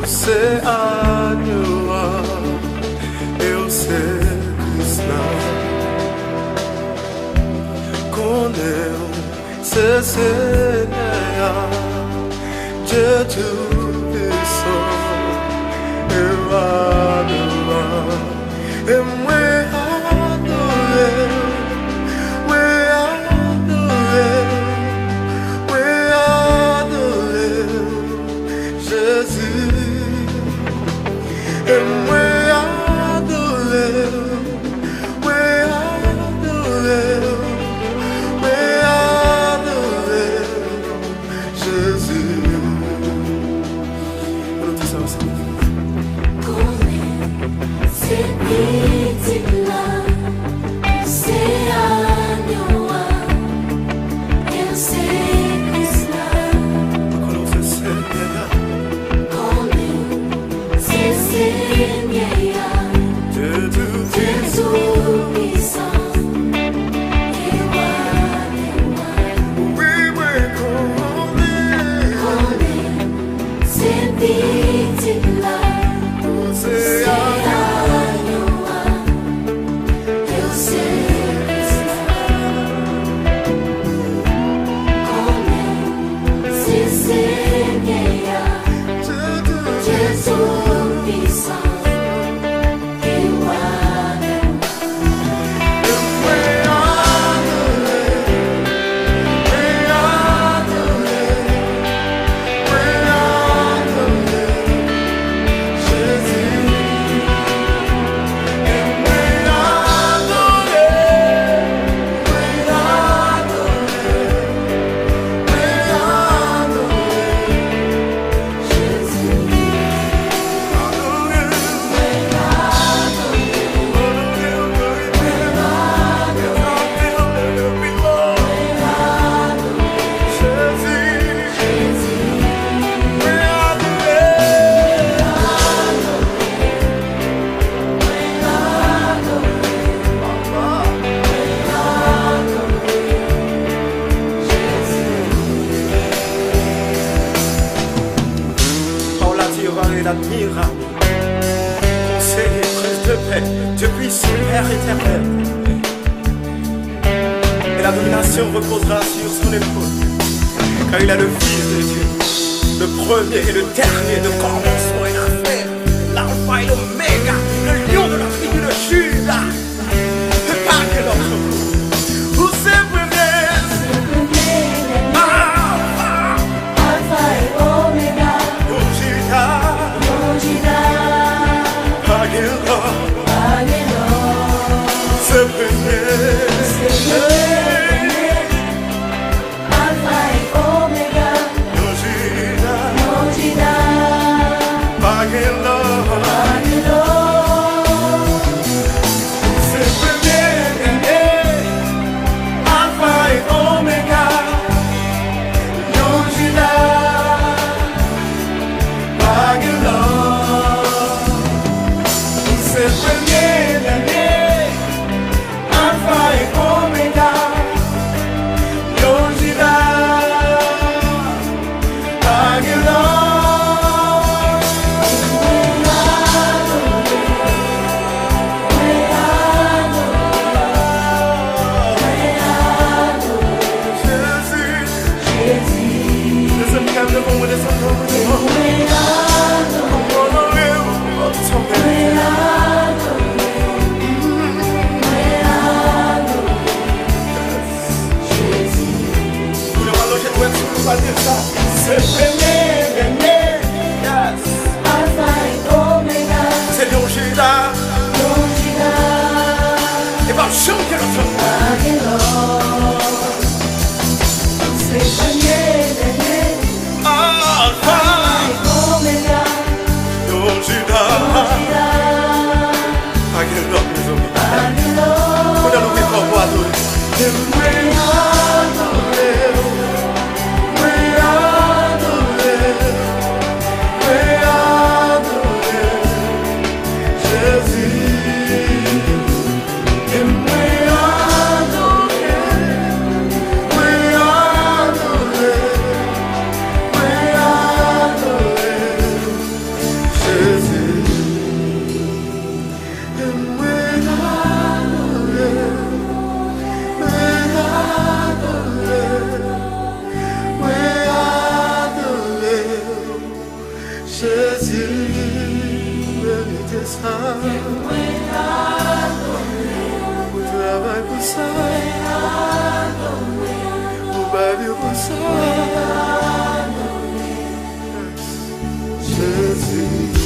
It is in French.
Oceania, eu sei Krishna. Com eu se semeia, de tudo isso eu adoro, eu me adoro. Admirable, conseiller, prince de paix, Dieu puissant, Père éternel. Et la domination reposera sur son épaule, car il est le Fils de Dieu, le premier et le dernier, le commencement et la fin, l'alpha et l'oméga, le lion de la tribu de Juda. Et pas que l'autre vous, vous séparez. Jésus, mérite ça. Pour travail pour ça. Pour bailler pour ça. Jésus.